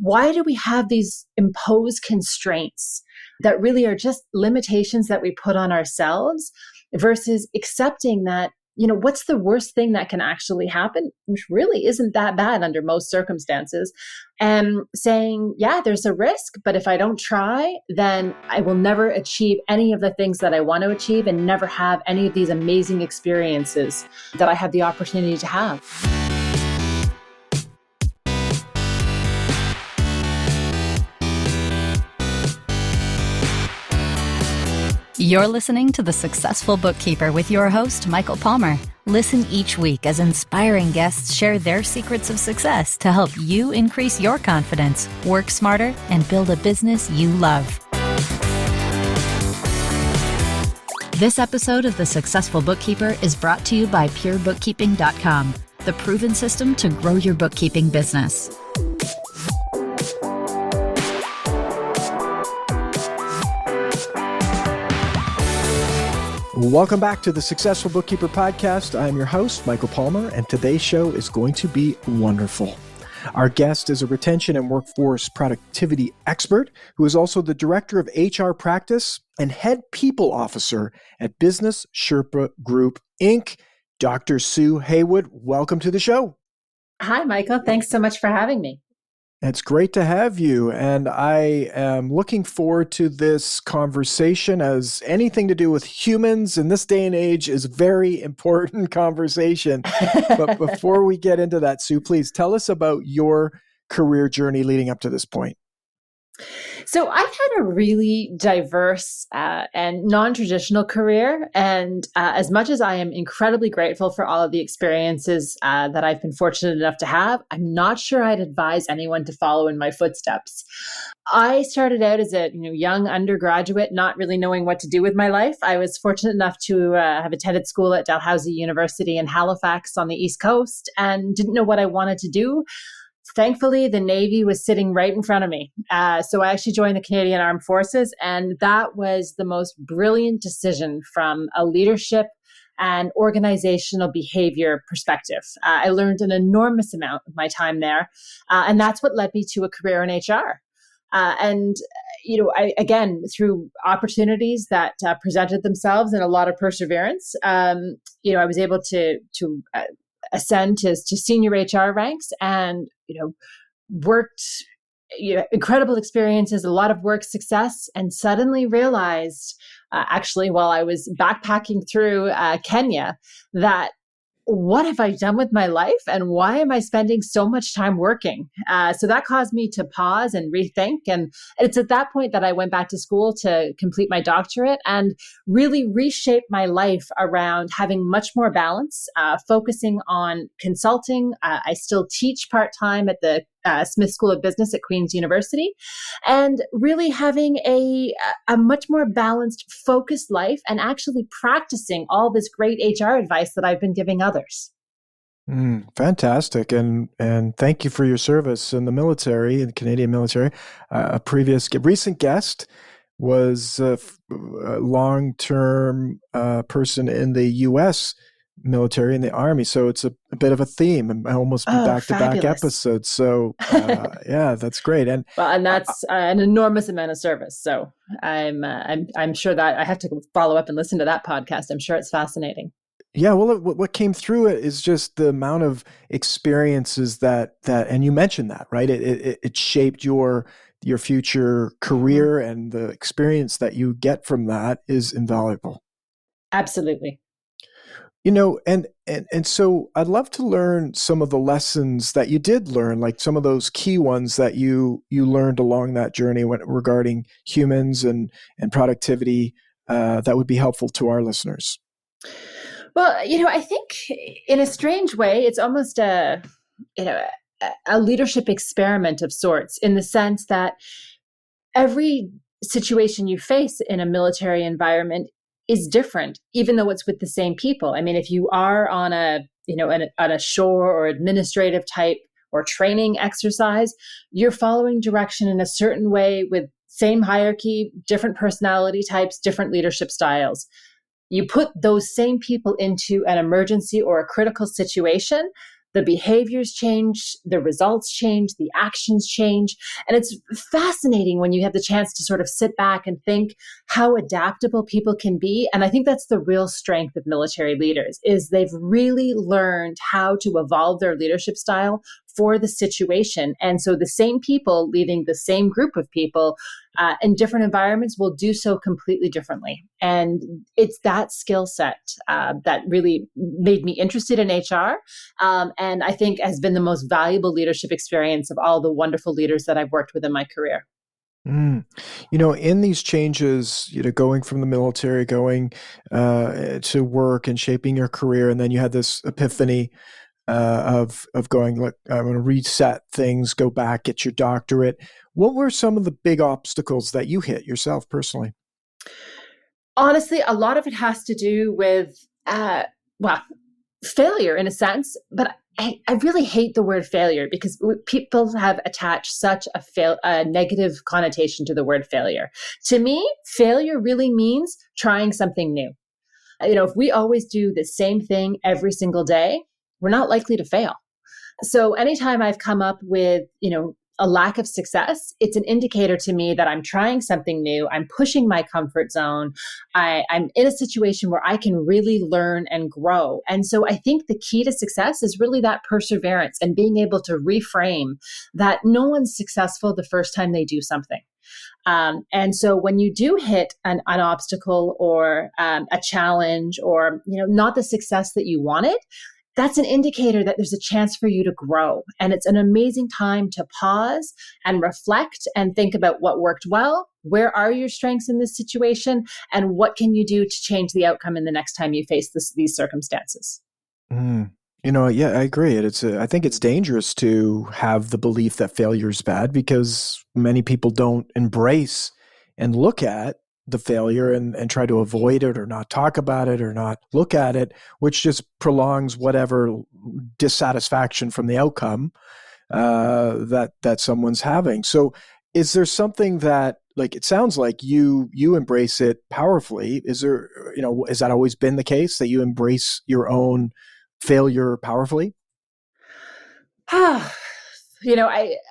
why do we have these imposed constraints that really are just limitations that we put on ourselves versus accepting that, what's the worst thing that can actually happen, which really isn't that bad under most circumstances, and saying, yeah, there's a risk, but if I don't try, then I will never achieve any of the things that I want to achieve and never have any of these amazing experiences that I have the opportunity to have. You're listening to The Successful Bookkeeper with your host, Michael Palmer. Listen each week as inspiring guests share their secrets of success to help you increase your confidence, work smarter, and build a business you love. This episode of The Successful Bookkeeper is brought to you by PureBookkeeping.com, the proven system to grow your bookkeeping business. Welcome back to the Successful Bookkeeper Podcast. I'm your host, Michael Palmer, and today's show is going to be wonderful. Our guest is a retention and workforce productivity expert who is also the director of HR practice and head people officer at Business Sherpa Group, Inc. Dr. Sue Haywood, welcome to the show. Hi, Michael. Thanks so much for having me. It's great to have you, and I am looking forward to this conversation, as anything to do with humans in this day and age is a very important conversation. But before we get into that, Sue, please tell us about your career journey leading up to this point. So I've had a really diverse and non-traditional career. And as much as I am incredibly grateful for all of the experiences that I've been fortunate enough to have, I'm not sure I'd advise anyone to follow in my footsteps. I started out as a young undergraduate, not really knowing what to do with my life. I was fortunate enough to have attended school at Dalhousie University in Halifax on the East Coast and didn't know what I wanted to do. Thankfully, the Navy was sitting right in front of me. So I actually joined the Canadian Armed Forces, and that was the most brilliant decision from a leadership and organizational behavior perspective. I learned an enormous amount of my time there, and that's what led me to a career in HR. I, again, through opportunities that presented themselves and a lot of perseverance, I was able to ascend to senior HR ranks and, worked, incredible experiences, a lot of work success, and suddenly realized, actually, while I was backpacking through Kenya, that what have I done with my life and why am I spending so much time working? So that caused me to pause and rethink. And it's at that point that I went back to school to complete my doctorate and really reshape my life around having much more balance, focusing on consulting. I still teach part-time at the Smith School of Business at Queen's University, and really having a much more balanced, focused life and actually practicing all this great HR advice that I've been giving others. Fantastic. And thank you for your service in the military, in the Canadian military. A recent guest was a long-term person in the U.S. military and the Army. So it's a bit of a theme and almost back-to-back episodes. So yeah, that's great. And that's an enormous amount of service. So I'm sure that I have to follow up and listen to that podcast. I'm sure it's fascinating. Yeah, well, what came through it is just the amount of experiences that, and you mentioned that, right? It shaped your future career, and the experience that you get from that is invaluable. Absolutely. And so I'd love to learn some of the lessons that you did learn, like some of those key ones that you learned along that journey regarding humans and productivity that would be helpful to our listeners. Well, I think in a strange way, it's almost a leadership experiment of sorts, in the sense that every situation you face in a military environment is different, even though it's with the same people. I mean, if you are on a shore or administrative type or training exercise, you're following direction in a certain way with same hierarchy, different personality types, different leadership styles. You put those same people into an emergency or a critical situation, the behaviors change, the results change, the actions change. And it's fascinating when you have the chance to sort of sit back and think how adaptable people can be. And I think that's the real strength of military leaders, is they've really learned how to evolve their leadership style for the situation. And so the same people leading the same group of people in different environments will do so completely differently. And it's that skill set that really made me interested in HR. And I think has been the most valuable leadership experience of all the wonderful leaders that I've worked with in my career. In these changes, going from the military, going to work and shaping your career, and then you had this epiphany of going, look, I'm going to reset things, go back, get your doctorate. What were some of the big obstacles that you hit yourself personally? Honestly, a lot of it has to do with, failure in a sense, but I really hate the word failure because people have attached such a negative connotation to the word failure. To me, failure really means trying something new. If we always do the same thing every single day, we're not likely to fail. So anytime I've come up with, a lack of success, it's an indicator to me that I'm trying something new. I'm pushing my comfort zone. I'm in a situation where I can really learn and grow. And so I think the key to success is really that perseverance and being able to reframe that no one's successful the first time they do something. And so when you do hit an obstacle or a challenge or, not the success that you wanted, that's an indicator that there's a chance for you to grow. And it's an amazing time to pause and reflect and think about what worked well. Where are your strengths in this situation? And what can you do to change the outcome in the next time you face these circumstances? Yeah, I agree. I think it's dangerous to have the belief that failure is bad because many people don't embrace and look at the failure and try to avoid it or not talk about it or not look at it, which just prolongs whatever dissatisfaction from the outcome that someone's having. So is there something that, like, it sounds like you embrace it powerfully. Is there, has that always been the case that you embrace your own failure powerfully?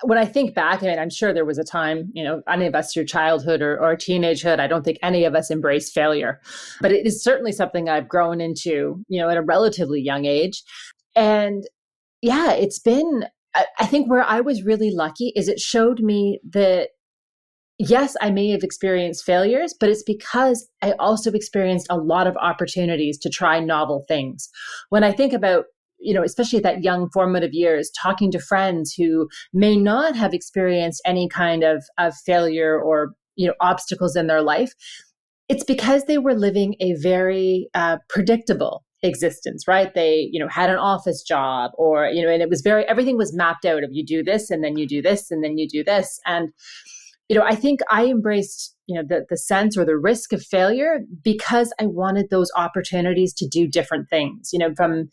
When I think back, I'm sure there was a time, any of us through childhood or teenagehood, I don't think any of us embrace failure, but it is certainly something I've grown into, at a relatively young age. And yeah, it's been, I think where I was really lucky is it showed me that, yes, I may have experienced failures, but it's because I also experienced a lot of opportunities to try novel things. When I think about, especially at that young formative years, talking to friends who may not have experienced any kind of failure or, obstacles in their life, it's because they were living a very predictable existence, right? They, had an office job or, and it was everything was mapped out of you do this and then you do this and then you do this. And, I think I embraced, the sense or the risk of failure because I wanted those opportunities to do different things, from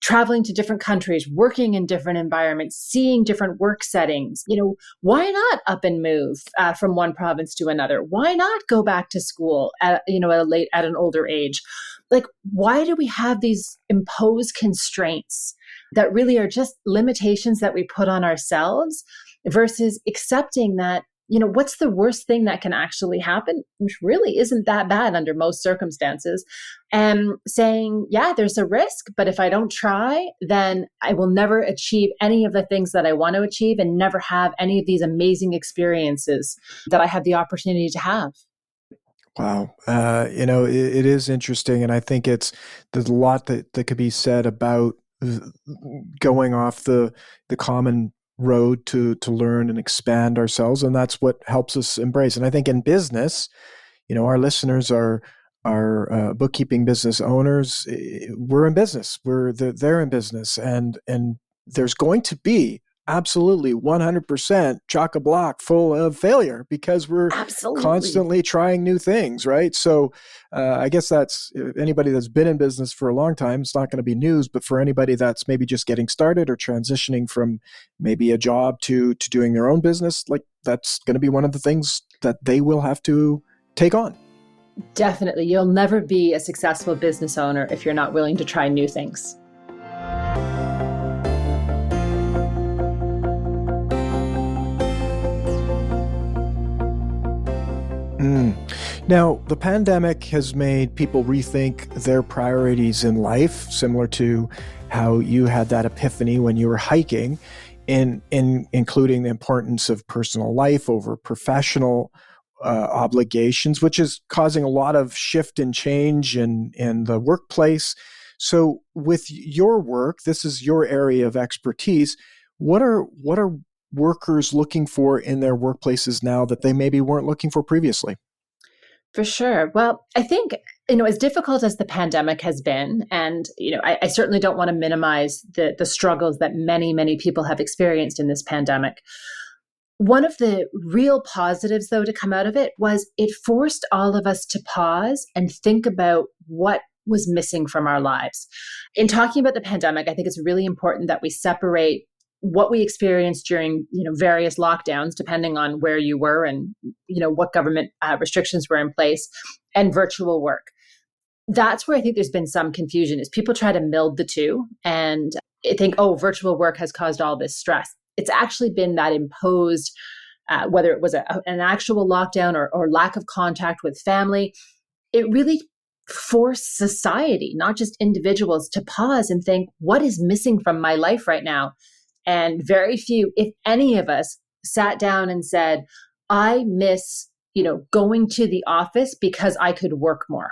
traveling to different countries, working in different environments, seeing different work settings. Why not up and move from one province to another? Why not go back to school at an older age? Like, why do we have these imposed constraints that really are just limitations that we put on ourselves versus accepting that, what's the worst thing that can actually happen, which really isn't that bad under most circumstances, and saying, yeah, there's a risk, but if I don't try, then I will never achieve any of the things that I want to achieve and never have any of these amazing experiences that I have the opportunity to have. Wow. It is interesting. And I think there's a lot that could be said about going off the common road to learn and expand ourselves. And that's what helps us embrace. And I think in business, our listeners are bookkeeping business owners. We're in business. They're in business. And there's going to be absolutely 100% chock-a-block full of failure because we're constantly trying new things, right? So I guess that's anybody that's been in business for a long time, it's not going to be news, but for anybody that's maybe just getting started or transitioning from maybe a job to doing their own business, like that's going to be one of the things that they will have to take on. Definitely. You'll never be a successful business owner if you're not willing to try new things. Now, the pandemic has made people rethink their priorities in life, similar to how you had that epiphany when you were hiking, in including the importance of personal life over professional obligations, which is causing a lot of shift and change in the workplace. So with your work, this is your area of expertise. What are workers looking for in their workplaces now that they maybe weren't looking for previously? For sure. Well, I think, as difficult as the pandemic has been, and, I certainly don't want to minimize the struggles that many, many people have experienced in this pandemic. One of the real positives, though, to come out of it was it forced all of us to pause and think about what was missing from our lives. In talking about the pandemic, I think it's really important that we separate what we experienced during, various lockdowns, depending on where you were and, what government restrictions were in place, and virtual work. That's where I think there's been some confusion, is people try to meld the two and think, oh, virtual work has caused all this stress. It's actually been that imposed, whether it was an actual lockdown or lack of contact with family, it really forced society, not just individuals, to pause and think, what is missing from my life right now? And very few, if any of us, sat down and said, I miss, going to the office because I could work more.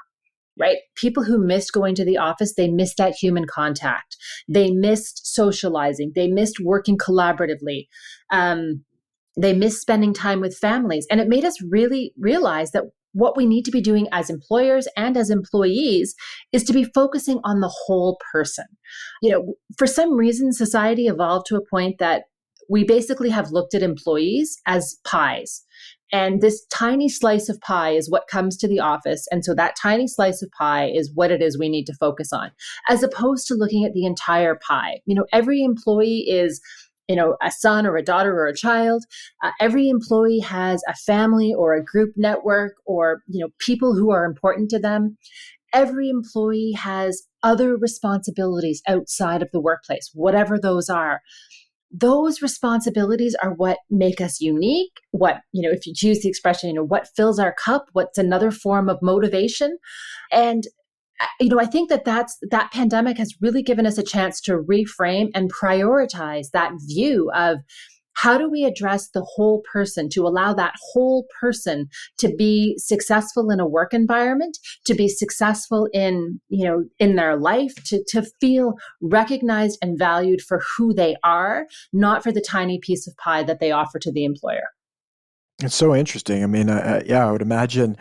Right? People who missed going to the office, they missed that human contact. They missed socializing. They missed working collaboratively. They missed spending time with families. And it made us really realize that what we need to be doing as employers and as employees is to be focusing on the whole person. For some reason, society evolved to a point that we basically have looked at employees as pies. And this tiny slice of pie is what comes to the office. And so that tiny slice of pie is what it is we need to focus on, as opposed to looking at the entire pie. Every employee is, a son or a daughter or a child. Every employee has a family or a group network or, people who are important to them. Every employee has other responsibilities outside of the workplace, whatever those are. Those responsibilities are what make us unique. What, if you choose the expression, what fills our cup, what's another form of motivation. And, I think that pandemic has really given us a chance to reframe and prioritize that view of how do we address the whole person, to allow that whole person to be successful in a work environment, to be successful in their life, to feel recognized and valued for who they are, not for the tiny piece of pie that they offer to the employer. It's so interesting. I mean, I would imagine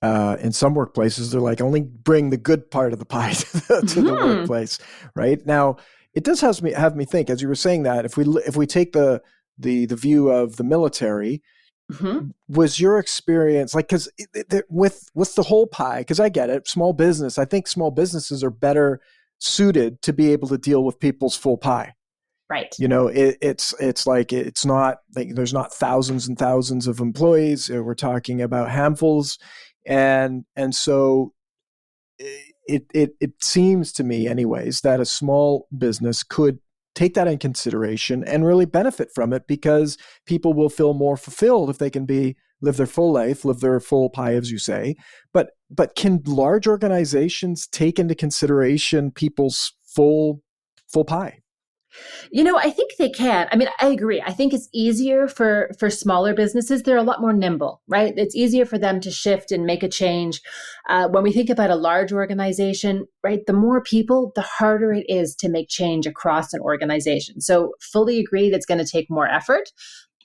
in some workplaces, they're like, only bring the good part of the pie to the workplace, right? Now, it does have me think, as you were saying that, if we take the view of the military, was your experience like, because with the whole pie, because I get it, small business, I think small businesses are better suited to be able to deal with people's full pie. Right. It's like, it's not like there's not thousands and thousands of employees. We're talking about handfuls. And so it seems to me anyways, that a small business could take that in consideration and really benefit from it, because people will feel more fulfilled if they can live their full life, live their full pie, as you say. But can large organizations take into consideration people's full pie? I think they can. I mean, I agree. I think it's easier for smaller businesses. They're a lot more nimble, right? It's easier for them to shift and make a change. When we think about a large organization, right, the more people, the harder it is to make change across an organization. So fully agreed, it's going to take more effort.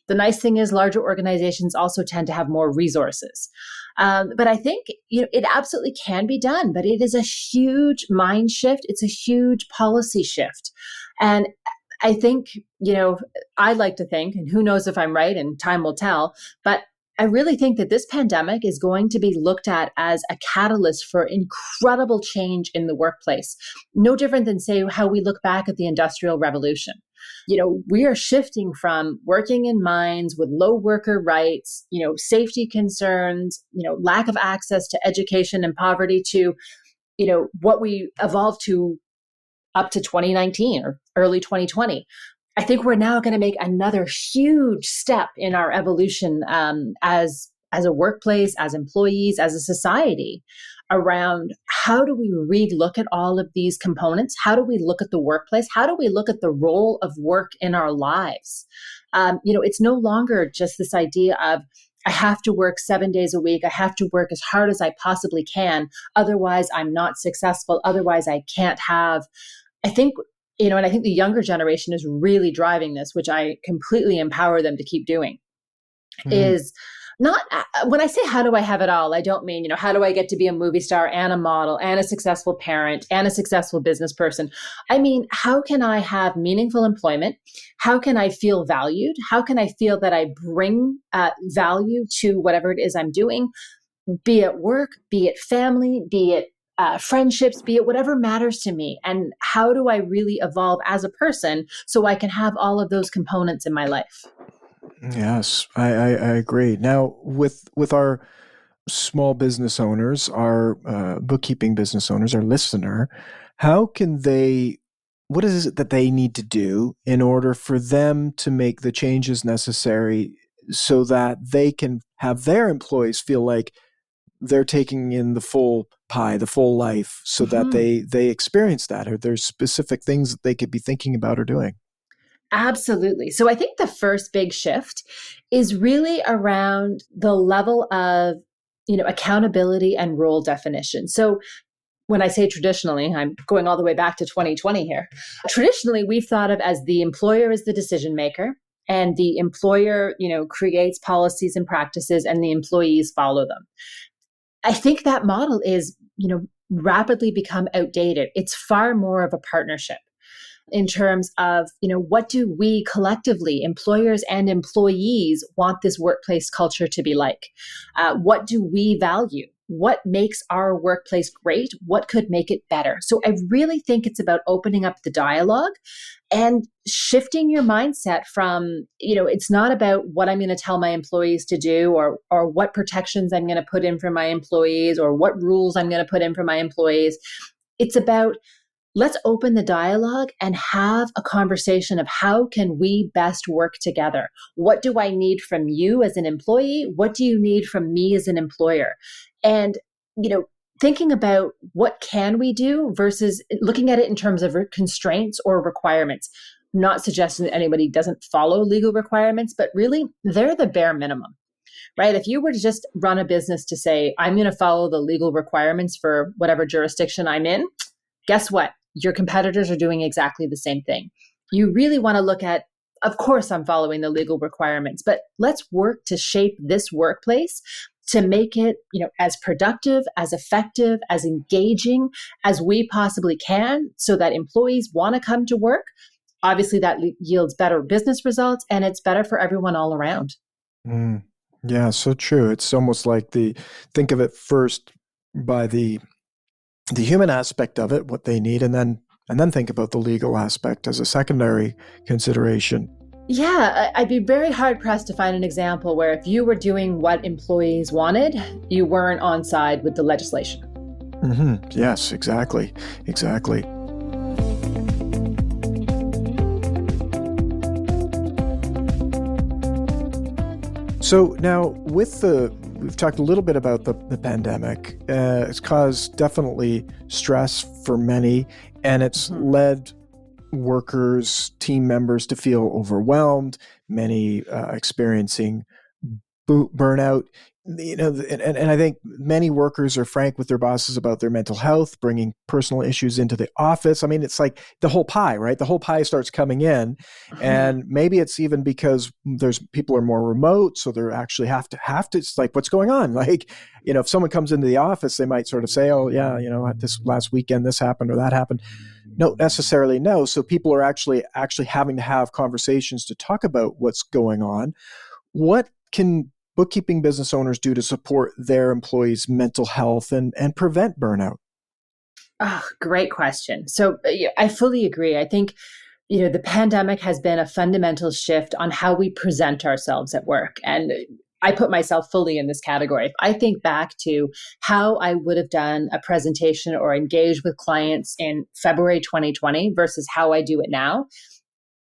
The nice thing is larger organizations also tend to have more resources. But I think it absolutely can be done, but it is a huge mind shift. It's a huge policy shift. And I think, I like to think, and who knows if I'm right and time will tell, but I really think that this pandemic is going to be looked at as a catalyst for incredible change in the workplace. No different than, say, how we look back at the Industrial Revolution. We are shifting from working in mines with low worker rights, safety concerns, lack of access to education and poverty, to, what we evolved to up to 2019 or early 2020. I think we're now going to make another huge step in our evolution as as a workplace, as employees, as a society, around how do we relook at all of these components? How do we look at the workplace? How do we look at the role of work in our lives? It's no longer just this idea of, I have to work 7 days a week. I have to work as hard as I possibly can. Otherwise, I'm not successful. Otherwise, I can't have. I think, and I think the younger generation is really driving this, which I completely empower them to keep doing, is not, when I say, how do I have it all? I don't mean, how do I get to be a movie star and a model and a successful parent and a successful business person? I mean, how can I have meaningful employment? How can I feel valued? How can I feel that I bring value to whatever it is I'm doing, be it work, be it family, be it friendships, be it whatever matters to me? And how do I really evolve as a person so I can have all of those components in my life? Yes, I agree. Now, with our small business owners, our bookkeeping business owners, our listener, how can they, what is it that they need to do in order for them to make the changes necessary so that they can have their employees feel like they're taking in the full pie, the full life, so that they experience that? Or there's specific things that they could be thinking about or doing? Absolutely. So I think the first big shift is really around the level of, accountability and role definition. So when I say traditionally, I'm going all the way back to 2020 here. Traditionally, we've thought of as the employer as the decision maker, and the employer, creates policies and practices, and the employees follow them. I think that model is, rapidly become outdated. It's far more of a partnership in terms of, what do we collectively, employers and employees, want this workplace culture to be like? What do we value? What makes our workplace great? What could make it better? So I really think it's about opening up the dialogue and shifting your mindset from, it's not about what I'm going to tell my employees to do, or what protections I'm going to put in for my employees, or what rules I'm going to put in for my employees. It's about, let's open the dialogue and have a conversation of how can we best work together? What do I need from you as an employee? What do you need from me as an employer? And, thinking about what can we do versus looking at it in terms of constraints or requirements. Not suggesting that anybody doesn't follow legal requirements, but really they're the bare minimum, right? If you were to just run a business to say, I'm going to follow the legal requirements for whatever jurisdiction I'm in, guess what? Your competitors are doing exactly the same thing. You really want to look at, of course, I'm following the legal requirements, but let's work to shape this workplace to make it, as productive, as effective, as engaging as we possibly can, so that employees want to come to work. Obviously, that yields better business results, and it's better for everyone all around. Yeah, so true. It's almost like think of it first by the human aspect of it, what they need, and then think about the legal aspect as a secondary consideration. Yeah, I'd be very hard pressed to find an example where if you were doing what employees wanted, you weren't on side with the legislation. Yes, exactly. So now we've talked a little bit about the pandemic. It's caused definitely stress for many, and it's led workers, team members to feel overwhelmed, many experiencing burnout. And I think many workers are frank with their bosses about their mental health, bringing personal issues into the office. I mean, it's like the whole pie, right? The whole pie starts coming in, and maybe it's even because people are more remote, so they're actually have to. It's like, what's going on? Like, if someone comes into the office, they might sort of say, "Oh, yeah, this last weekend this happened or that happened." Not necessarily no. So people are actually having to have conversations to talk about what's going on. What can bookkeeping business owners do to support their employees' mental health and prevent burnout? Oh, great question. So I fully agree. I think, the pandemic has been a fundamental shift on how we present ourselves at work. And I put myself fully in this category. If I think back to how I would have done a presentation or engaged with clients in February 2020 versus how I do it now,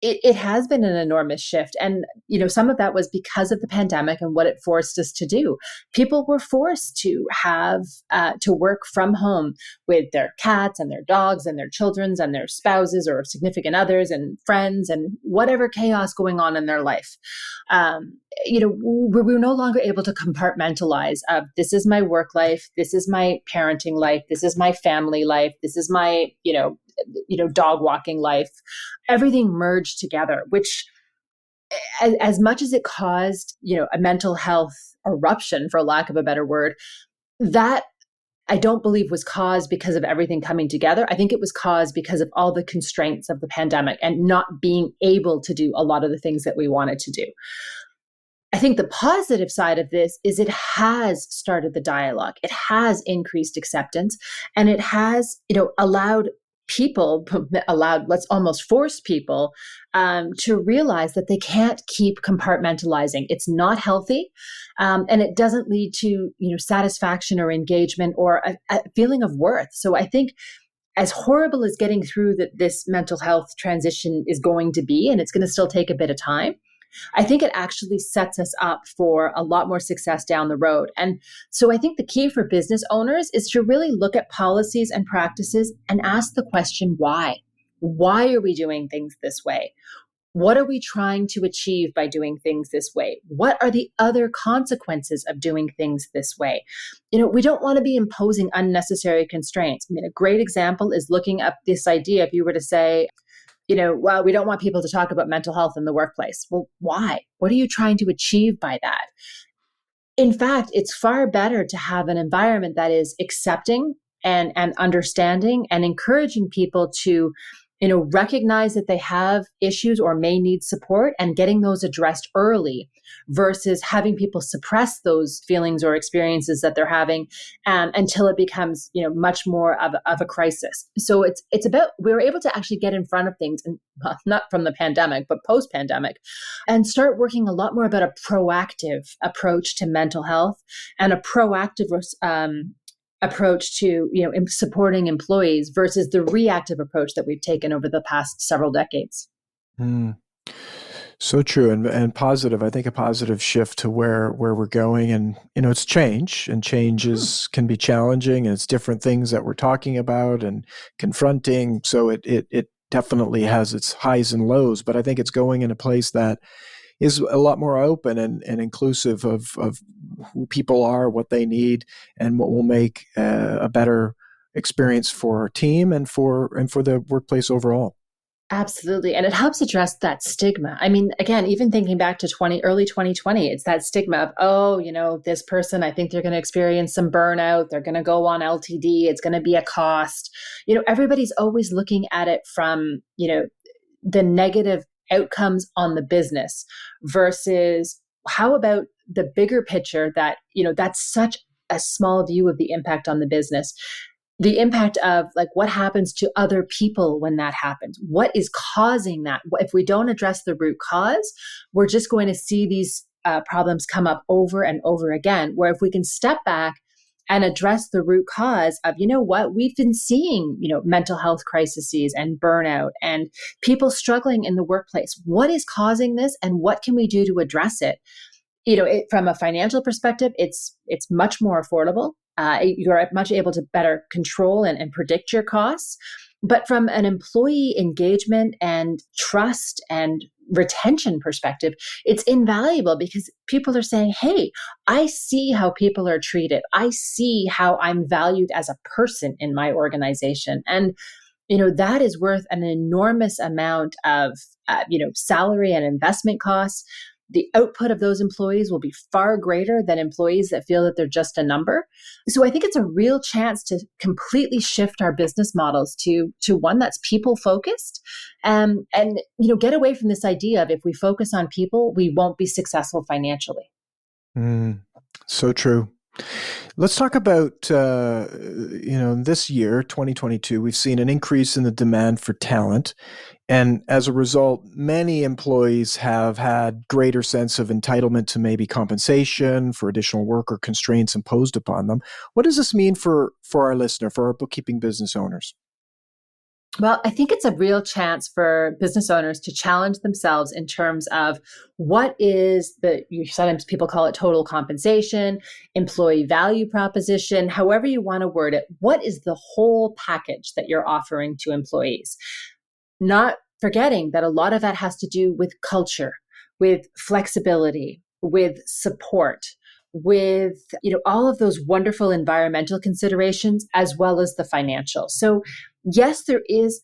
it has been an enormous shift. And, some of that was because of the pandemic and what it forced us to do. People were forced to have, to work from home with their cats and their dogs and their children and their spouses or significant others and friends and whatever chaos going on in their life. We're no longer able to compartmentalize this is my work life, this is my parenting life, this is my family life, this is my, dog walking life. Everything merged together, which as much as it caused, a mental health eruption, for lack of a better word, that I don't believe was caused because of everything coming together. I think it was caused because of all the constraints of the pandemic and not being able to do a lot of the things that we wanted to do. I think the positive side of this is it has started the dialogue. It has increased acceptance, and it has, let's almost force people to realize that they can't keep compartmentalizing. It's not healthy, and it doesn't lead to, satisfaction or engagement or a feeling of worth. So I think as horrible as getting through this mental health transition is going to be, and it's going to still take a bit of time, I think it actually sets us up for a lot more success down the road. And so I think the key for business owners is to really look at policies and practices and ask the question, why? Why are we doing things this way? What are we trying to achieve by doing things this way? What are the other consequences of doing things this way? We don't want to be imposing unnecessary constraints. I mean, a great example is looking up this idea. If you were to say, well, we don't want people to talk about mental health in the workplace. Well, why? What are you trying to achieve by that? In fact, it's far better to have an environment that is accepting and understanding and encouraging people to, recognize that they have issues or may need support and getting those addressed early versus having people suppress those feelings or experiences that they're having until it becomes, much more of a crisis. So it's about, we were able to actually get in front of things, and not from the pandemic, but post-pandemic, and start working a lot more about a proactive approach to mental health and a proactive approach to supporting employees versus the reactive approach that we've taken over the past several decades. So true and positive. I think a positive shift to where we're going, and it's change, and changes can be challenging, and it's different things that we're talking about and confronting. So it definitely has its highs and lows, but I think it's going in a place that is a lot more open and inclusive of who people are, what they need, and what will make a better experience for our team and for the workplace overall. Absolutely. And it helps address that stigma. I mean, again, even thinking back to early 2020, it's that stigma of, this person, I think they're going to experience some burnout. They're going to go on LTD. It's going to be a cost. Everybody's always looking at it from, the negative outcomes on the business versus how about the bigger picture that, that's such a small view of the impact on the business. The impact of what happens to other people when that happens. What is causing that? If we don't address the root cause, we're just going to see these problems come up over and over again. Where if we can step back and address the root cause of, we've been seeing, mental health crises and burnout and people struggling in the workplace. What is causing this and what can we do to address it? From a financial perspective, it's much more affordable. You're much able to better control and predict your costs. But from an employee engagement and trust and retention perspective, it's invaluable because people are saying, hey, I see how people are treated. I see how I'm valued as a person in my organization. And, that is worth an enormous amount of, salary and investment costs. The output of those employees will be far greater than employees that feel that they're just a number. So I think it's a real chance to completely shift our business models to one that's people focused, and get away from this idea of if we focus on people, we won't be successful financially. So true. Let's talk about, this year, 2022, we've seen an increase in the demand for talent. And as a result, many employees have had greater sense of entitlement to maybe compensation for additional work or constraints imposed upon them. What does this mean for our listener, for our bookkeeping business owners? Well, I think it's a real chance for business owners to challenge themselves in terms of what is sometimes people call it total compensation, employee value proposition, however you want to word it. What is the whole package that you're offering to employees? Not forgetting that a lot of that has to do with culture, with flexibility, with support, with all of those wonderful environmental considerations as well as the financial. So yes, there is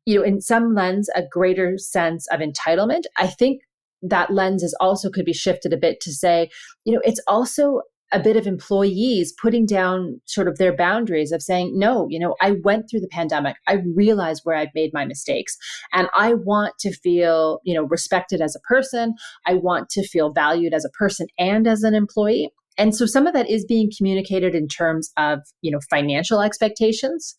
in some lens a greater sense of entitlement. I think that lens is also could be shifted a bit to say, it's also a bit of employees putting down sort of their boundaries of saying, no, I went through the pandemic. I realized where I've made my mistakes, and I want to feel, respected as a person. I want to feel valued as a person and as an employee. And so some of that is being communicated in terms of, financial expectations.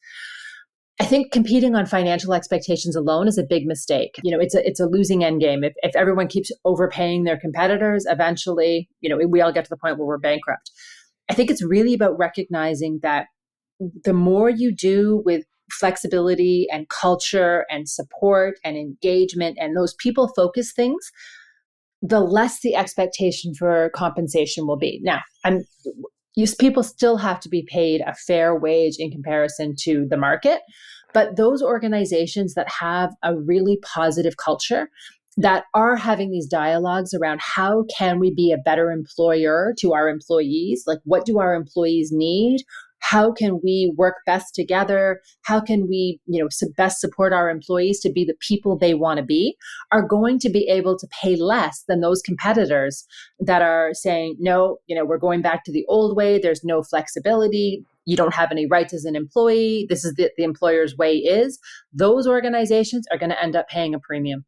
I think competing on financial expectations alone is a big mistake. It's a losing end game. If everyone keeps overpaying their competitors, eventually, we all get to the point where we're bankrupt. I think it's really about recognizing that the more you do with flexibility and culture and support and engagement and those people focus things, the less the expectation for compensation will be. Now, people still have to be paid a fair wage in comparison to the market. But those organizations that have a really positive culture, that are having these dialogues around how can we be a better employer to our employees? Like, what do our employees need? How can we work best together? How can we, best support our employees to be the people they want to be, are going to be able to pay less than those competitors that are saying, no, we're going back to the old way. There's no flexibility. You don't have any rights as an employee. This is the employer's way is. Those organizations are going to end up paying a premium.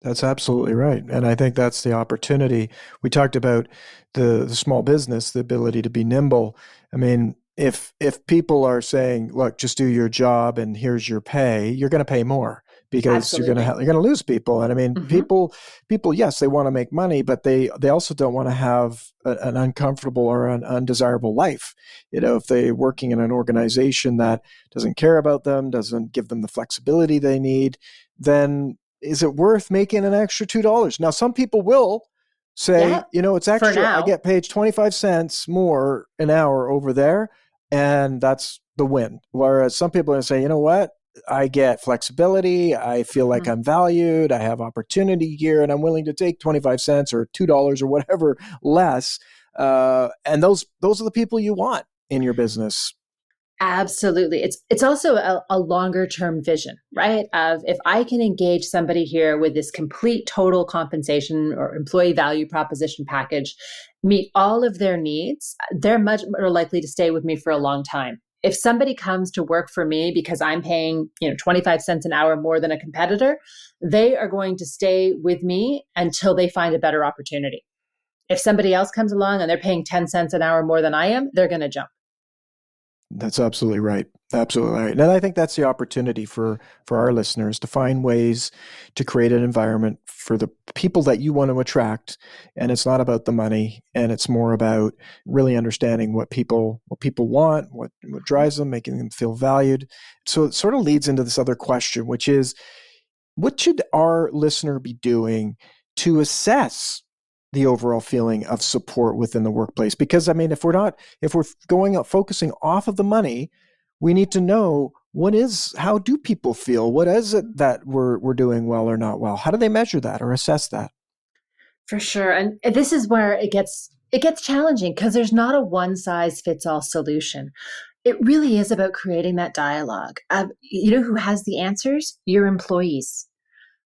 That's absolutely right. And I think that's the opportunity. We talked about the small business, the ability to be nimble. I mean, if people are saying, look, just do your job and here's your pay, you're going to pay more because Absolutely. you're going to lose people. And I mean, people, yes, they want to make money, but they also don't want to have an uncomfortable or an undesirable life. If they're working in an organization that doesn't care about them, doesn't give them the flexibility they need, then is it worth making an extra $2? Now, some people will say, it's extra. I get paid 25 cents more an hour over there, and that's the win. Whereas some people are going to say, you know what? I get flexibility. I feel like I'm valued. I have opportunity here, and I'm willing to take 25 cents or $2 or whatever less. And those are the people you want in your business. Absolutely. It's also a longer term vision, right? Of if I can engage somebody here with this complete total compensation or employee value proposition package, meet all of their needs, they're much more likely to stay with me for a long time. If somebody comes to work for me because I'm paying, 25 cents an hour more than a competitor, they are going to stay with me until they find a better opportunity. If somebody else comes along and they're paying 10 cents an hour more than I am, they're going to jump. That's absolutely right. Absolutely right. And I think that's the opportunity for our listeners to find ways to create an environment for the people that you want to attract. And it's not about the money, and it's more about really understanding what people want, what drives them, making them feel valued. So it sort of leads into this other question, which is, what should our listener be doing to assess the overall feeling of support within the workplace? Because I mean, if we're focusing off of the money, we need to know how do people feel? What is it that we're doing well or not well? How do they measure that or assess that? For sure. And this is where it gets challenging, because there's not a one size fits all solution. It really is about creating that dialogue. Who has the answers? Your employees.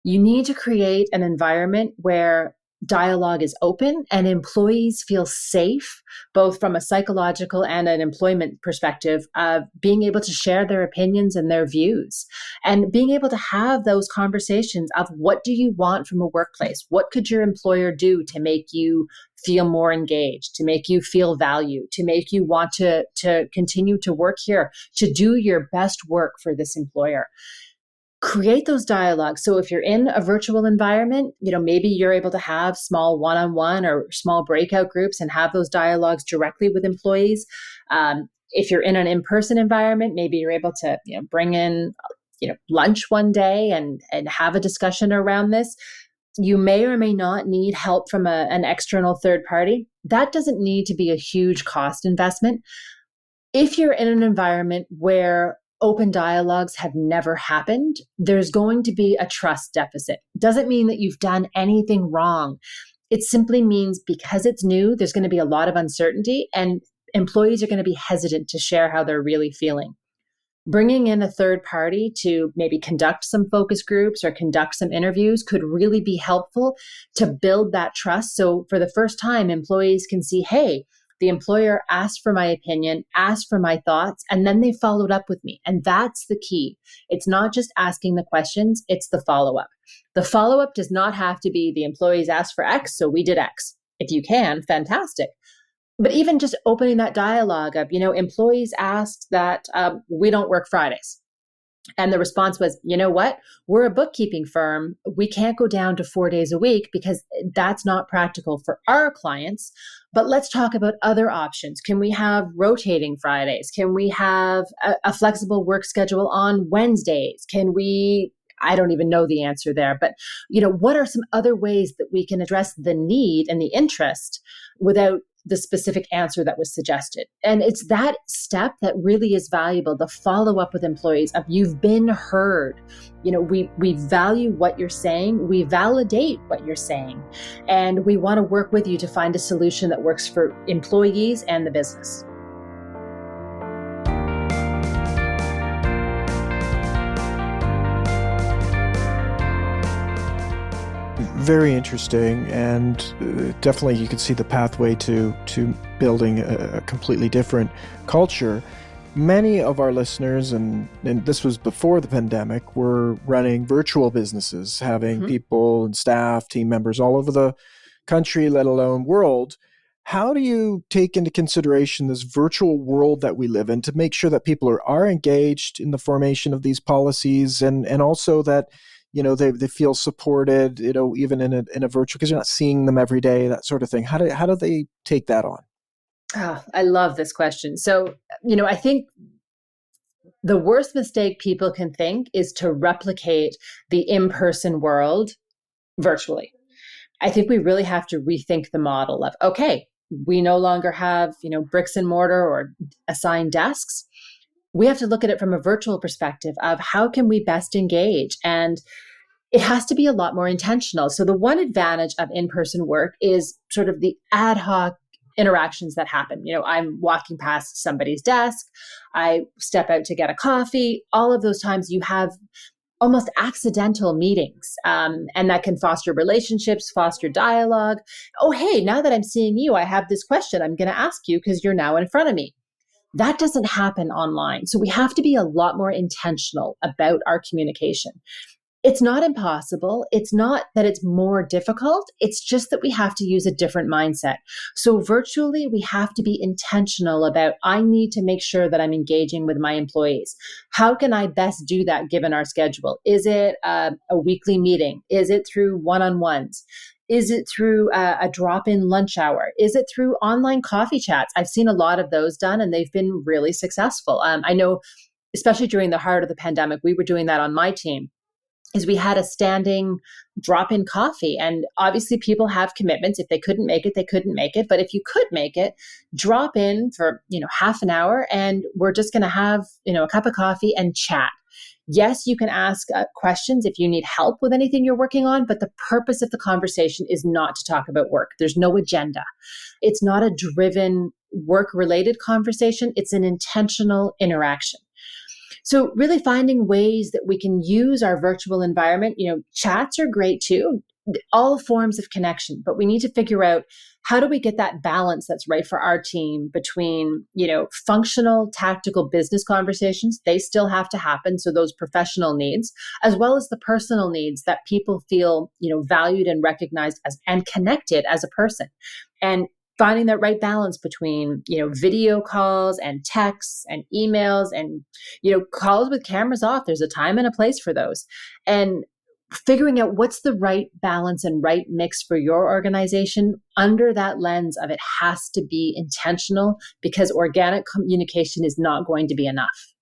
You need to create an environment where dialogue is open and employees feel safe, both from a psychological and an employment perspective, of being able to share their opinions and their views, and being able to have those conversations of what do you want from a workplace? What could your employer do to make you feel more engaged, to make you feel valued, to make you want to continue to work here, to do your best work for this employer? Create those dialogues. So if you're in a virtual environment, maybe you're able to have small one-on-one or small breakout groups and have those dialogues directly with employees. If you're in an in-person environment, maybe you're able to bring in lunch one day and have a discussion around this. You may or may not need help from an external third party. That doesn't need to be a huge cost investment. If you're in an environment where open dialogues have never happened, there's going to be a trust deficit. Doesn't mean that you've done anything wrong. It simply means because it's new, there's going to be a lot of uncertainty and employees are going to be hesitant to share how they're really feeling. Bringing in a third party to maybe conduct some focus groups or conduct some interviews could really be helpful to build that trust. So for the first time, employees can see, hey, the employer asked for my opinion, asked for my thoughts, and then they followed up with me. And that's the key. It's not just asking the questions, it's the follow-up. The follow-up does not have to be the employees asked for X, so we did X. If you can, fantastic. But even just opening that dialogue of, employees asked that we don't work Fridays. And the response was, you know what? We're a bookkeeping firm. We can't go down to 4 days a week because that's not practical for our clients. But let's talk about other options. Can we have rotating Fridays? Can we have a flexible work schedule on Wednesdays? Can we, I don't even know the answer there, but what are some other ways that we can address the need and the interest without the specific answer that was suggested? And it's that step that really is valuable, the follow-up with employees of you've been heard. We value what you're saying, we validate what you're saying, and we want to work with you to find a solution that works for employees and the business. Very interesting, and definitely you can see the pathway to building a completely different culture. Many of our listeners, and this was before the pandemic, were running virtual businesses, having people and staff, team members all over the country, let alone world. How do you take into consideration this virtual world that we live in to make sure that people are engaged in the formation of these policies and also that they feel supported, even in a virtual, because you're not seeing them every day, that sort of thing. How do they take that on? Oh, I love this question. So, I think the worst mistake people can think is to replicate the in-person world virtually. I think we really have to rethink the model of, okay, we no longer have, bricks and mortar or assigned desks. We have to look at it from a virtual perspective of how can we best engage? And it has to be a lot more intentional. So the one advantage of in-person work is sort of the ad hoc interactions that happen. I'm walking past somebody's desk, I step out to get a coffee. All of those times you have almost accidental meetings, and that can foster relationships, foster dialogue. Oh, hey, now that I'm seeing you, I have this question I'm going to ask you because you're now in front of me. That doesn't happen online. So we have to be a lot more intentional about our communication. It's not impossible. It's not that it's more difficult. It's just that we have to use a different mindset. So virtually, we have to be intentional about, I need to make sure that I'm engaging with my employees. How can I best do that given our schedule? Is it a weekly meeting? Is it through one-on-ones? Is it through a drop-in lunch hour? Is it through online coffee chats? I've seen a lot of those done and they've been really successful. I know, especially during the heart of the pandemic, we were doing that on my team. Is we had a standing drop-in coffee. And obviously people have commitments. If they couldn't make it, they couldn't make it. But if you could make it, drop in for, half an hour and we're just going to have, a cup of coffee and chat. Yes, you can ask questions if you need help with anything you're working on, but the purpose of the conversation is not to talk about work. There's no agenda. It's not a driven work-related conversation. It's an intentional interaction. So really finding ways that we can use our virtual environment, chats are great too, all forms of connection, but we need to figure out how do we get that balance that's right for our team between, functional, tactical business conversations. They still have to happen. So those professional needs, as well as the personal needs that people feel, valued and recognized as and connected as a person. And finding that right balance between, video calls and texts and emails and, calls with cameras off. There's a time and a place for those. And figuring out what's the right balance and right mix for your organization under that lens of it has to be intentional because organic communication is not going to be enough.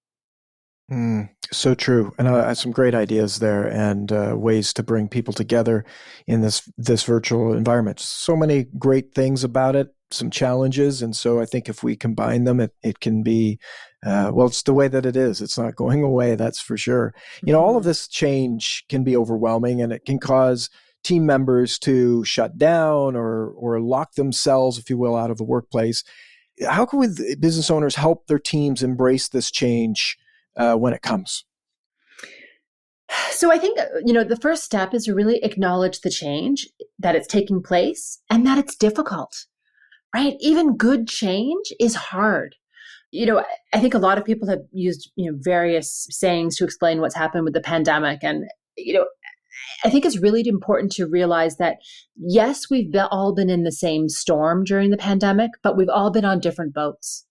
So true, and some great ideas there, and ways to bring people together in this virtual environment. So many great things about it, some challenges, and so I think if we combine them, it can be well. It's the way that it is. It's not going away. That's for sure. All of this change can be overwhelming, and it can cause team members to shut down or lock themselves, if you will, out of the workplace. How can business owners help their teams embrace this change when it comes? So I think, the first step is to really acknowledge the change, that it's taking place and that it's difficult, right? Even good change is hard. I think a lot of people have used, various sayings to explain what's happened with the pandemic. And, I think it's really important to realize that, yes, we've all been in the same storm during the pandemic, but we've all been on different boats.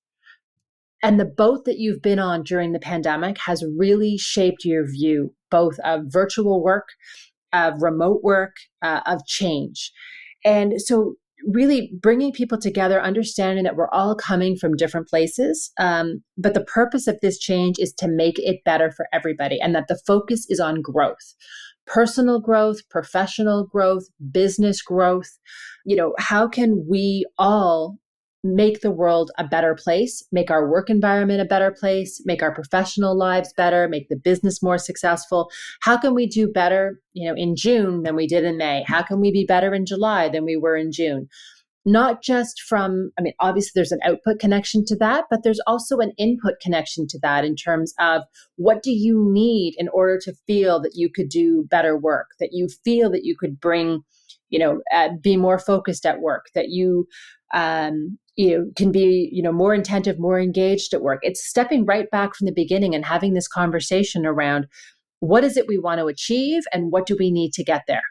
And the boat that you've been on during the pandemic has really shaped your view, both of virtual work, of remote work, of change. And so really bringing people together, understanding that we're all coming from different places. But the purpose of this change is to make it better for everybody, and that the focus is on growth, personal growth, professional growth, business growth. How can we all make the world a better place, make our work environment a better place, make our professional lives better, make the business more successful? How can we do better, in June than we did in May? How can we be better in July than we were in June? Not just obviously there's an output connection to that, but there's also an input connection to that in terms of what do you need in order to feel that you could do better work, that you feel that you could bring, be more focused at work, that you can be, more attentive, more engaged at work. It's stepping right back from the beginning and having this conversation around what is it we want to achieve and what do we need to get there?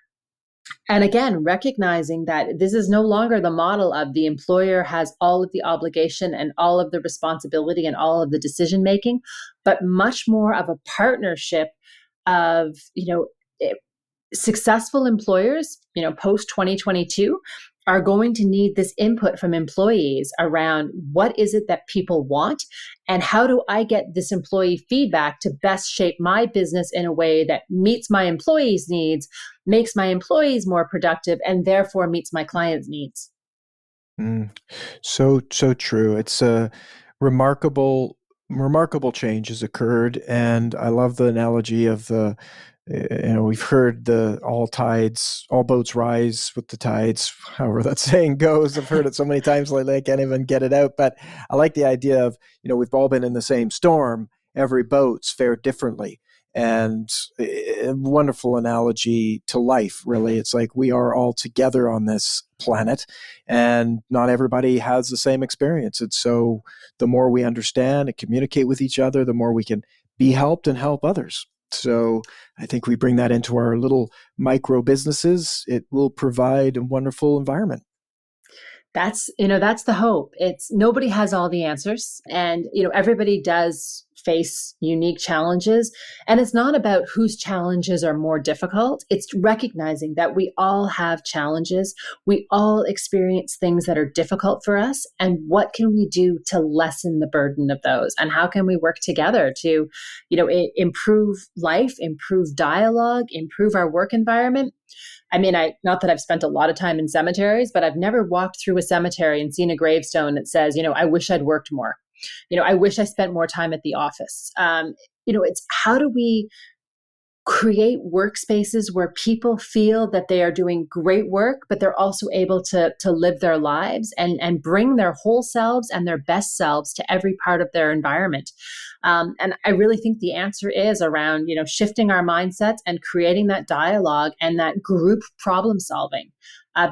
And again, recognizing that this is no longer the model of the employer has all of the obligation and all of the responsibility and all of the decision making, but much more of a partnership of, successful employers, post 2022 are going to need this input from employees around what is it that people want and how do I get this employee feedback to best shape my business in a way that meets my employees' needs, makes my employees more productive, and therefore meets my clients' needs. So true. It's a remarkable change has occurred, and I love the analogy of the we've heard all boats rise with the tides, however that saying goes. I've heard it so many times lately, I can't even get it out. But I like the idea of, we've all been in the same storm. Every boat's fared differently. And a wonderful analogy to life, really. It's like we are all together on this planet, and not everybody has the same experience. And so the more we understand and communicate with each other, the more we can be helped and help others. So I think we bring that into our little micro businesses. It will provide a wonderful environment. That's the hope. It's nobody has all the answers, and, everybody does face unique challenges. And it's not about whose challenges are more difficult. It's recognizing that we all have challenges. We all experience things that are difficult for us. And what can we do to lessen the burden of those? And how can we work together to, improve life, improve dialogue, improve our work environment? Not that I've spent a lot of time in cemeteries, but I've never walked through a cemetery and seen a gravestone that says, I wish I'd worked more. I wish I spent more time at the office. It's how do we create workspaces where people feel that they are doing great work, but they're also able to live their lives and bring their whole selves and their best selves to every part of their environment. And I really think the answer is around, shifting our mindsets and creating that dialogue and that group problem solving.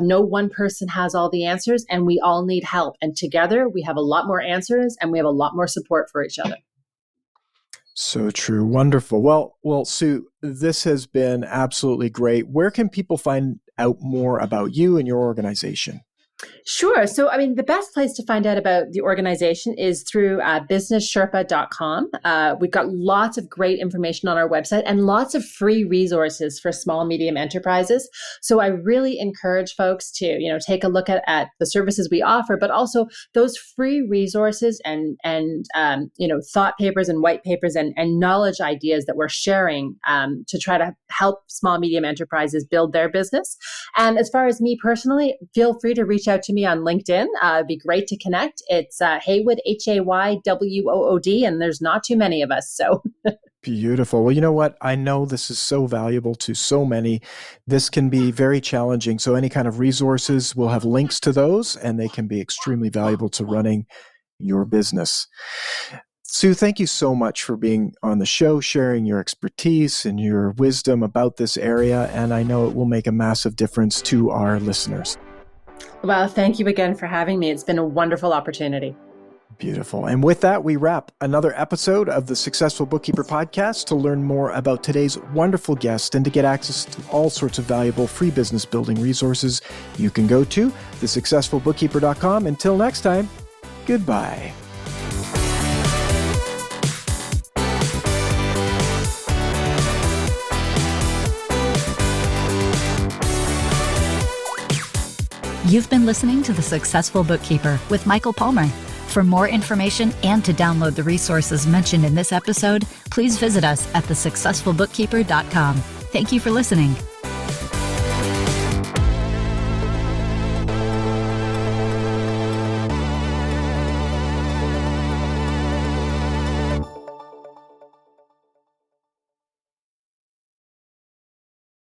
No one person has all the answers, and we all need help. And together we have a lot more answers and we have a lot more support for each other. So true. Wonderful. Well, Sue, this has been absolutely great. Where can people find out more about you and your organization? Sure. So, I mean, the best place to find out about the organization is through businesssherpa.com. We've got lots of great information on our website and lots of free resources for small, medium enterprises. So I really encourage folks to, take a look at the services we offer, but also those free resources and thought papers and white papers and knowledge ideas that we're sharing to try to help small, medium enterprises build their business. And as far as me personally, feel free to reach out to me on LinkedIn. It'd be great to connect. It's Haywood, Haywood, and there's not too many of us. So beautiful. Well, you know what? I know this is so valuable to so many. This can be very challenging. So any kind of resources, we'll have links to those, and they can be extremely valuable to running your business. Sue, thank you so much for being on the show, sharing your expertise and your wisdom about this area. And I know it will make a massive difference to our listeners. Well, thank you again for having me. It's been a wonderful opportunity. Beautiful. And with that, we wrap another episode of the Successful Bookkeeper podcast. To learn more about today's wonderful guest and to get access to all sorts of valuable free business building resources, you can go to thesuccessfulbookkeeper.com. Until next time, goodbye. You've been listening to The Successful Bookkeeper with Michael Palmer. For more information and to download the resources mentioned in this episode, please visit us at thesuccessfulbookkeeper.com. Thank you for listening.